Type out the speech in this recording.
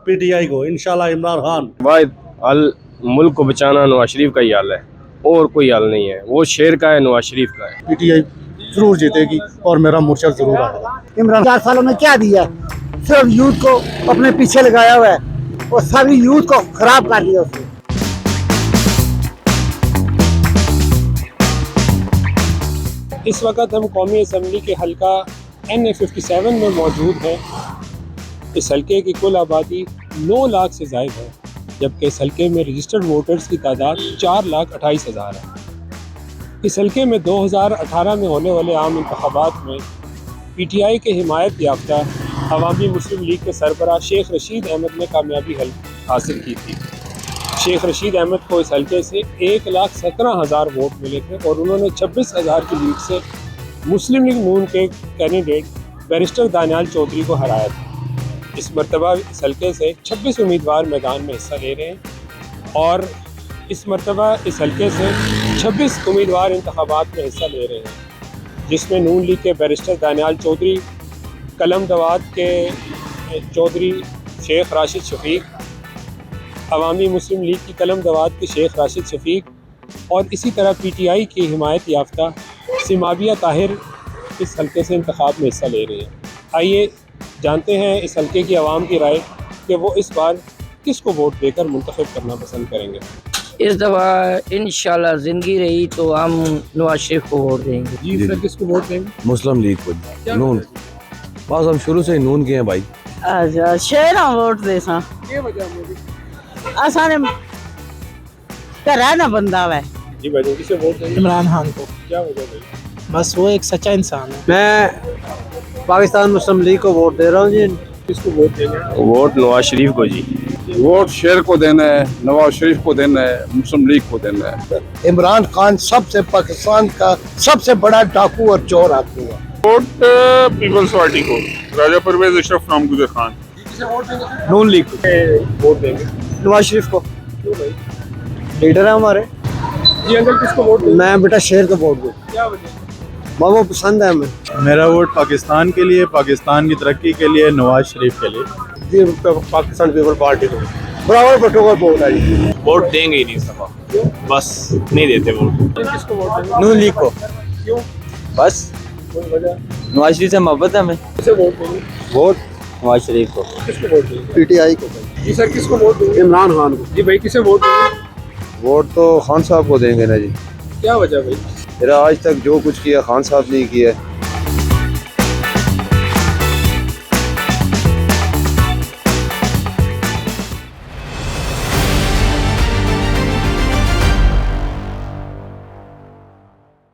PTI को इंशाल्लाह इमरान खान। वाहिद हल मुल्क को बचाना नवाज शरीफ का ही हल है, और कोई हल नहीं है। वो शेर का है, नवाज शरीफ का है। पीटीआई जरूर जीतेगी और मेरा मोर्चा जरूर आएगा। इमरान 4 सालों में क्या दिया? सिर्फ यूथ को अपने पीछे लगाया हुआ है और सभी यूथ को खराब कर दिया उसने। इस वक्त हम कौमी असम्बली के हल्का NA57 में मौजूद हैं। इस हल्के की कुल आबादी 9 लाख से ज़ायद है, जबकि इस हल्के में रजिस्टर्ड वोटर्स की तादाद 4,28,000 है। इस हल्के में 2018 में होने वाले आम इंतखाबात में PTI के हिमायत याफ्ता अवामी मुस्लिम लीग के सरबराह शेख रशीद अहमद ने कामयाबी हासिल की थी। शेख रशीद अहमद को इस हल्के से 1,17,000 वोट मिले थे और उन्होंने 26,000 की लीड से मुस्लिम लीग नून के कैंडिडेट बैरिस्टर दानियाल चौधरी को हराया था। इस मरतबा इस हल्के से 26 उम्मीदवार मैदान में हिस्सा ले रहे हैं और इस मरतबा इस हल्के से 26 उम्मीदवार इंतखाबात में हिस्सा ले रहे हैं, जिसमें नून लीग के बैरिस्टर दानियाल चौधरी, कलम दवात के चौधरी शेख राशिद शफीक, अवामी मुस्लिम लीग की कलम दवात के शेख राशिद शफीक और इसी तरह PTI की हिमायत याफ्ता सिमाबिया ताहिर इस हल्के से इंतखाब में हिस्सा ले रहे हैं। आइए जानते हैं इस हल्के की आवाम की राय कि वो इस बार किसको वोट देकर मुंतखब करना पसंद करेंगे। इस दफ़ा इंशाल्लाह ज़िंदगी रही तो हम नवाज शरीफ को वोट देंगे। जी सर, किसको वोट देंगे? मुस्लिम लीग को, नून। बस हम शुरू से ही नून के हैं भाई। अच्छा शेर वोट दे सा ये वजह मोदी आसाने करा ना बंदा है। जी भाई, किसे वोट देंगे? इमरान खान को। क्या वजह भाई? बस वो एक सच्चा इंसान है। मैं पाकिस्तान मुस्लिम लीग को वोट दे रहा हूँ जी। किसको वोट देंगे? वोट नवाज शरीफ को जी। वोट शेर को देना है, नवाज शरीफ को देना है, मुस्लिम लीग को देना है। इमरान खान सबसे पाकिस्तान का सबसे बड़ा डाकू और चोर आदमी है। वोट पीपल्स पार्टी को, राजा परवेज अशरफ नामगुजर खान। नून लीग को वोट देंगे? नवाज शरीफ को। क्यों भाई? लीडर है हमारे। जी अंकल, किसको वोट देंगे? मैं बेटा शेर को वोट दूँ, क्या वजह? वो पसंद है हमें। मेरा वोट पाकिस्तान के लिए, पाकिस्तान की तरक्की के लिए, नवाज शरीफ के लिए। पाकिस्तान पीपल पार्टी को बराबर बटों का वोट है जी। वोट देंगे ही नहीं सफा, बस नहीं देते वोट। किसको वोट देंगे? नून लीग को। क्यों? बस कोई वजह? नवाज शरीफ से मोहब्बत है हमें। किसे वोट देंगे? वोट नवाज शरीफ को। किसको वोट देंगे? PTI को। जी सर, किसको वोट देंगे? इमरान खान को। जी भाई, किसे वोट देंगे? वोट तो खान साहब को देंगे ना जी। क्या वजह भाई? मेरा आज तक जो कुछ किया खान साहब ने किया है।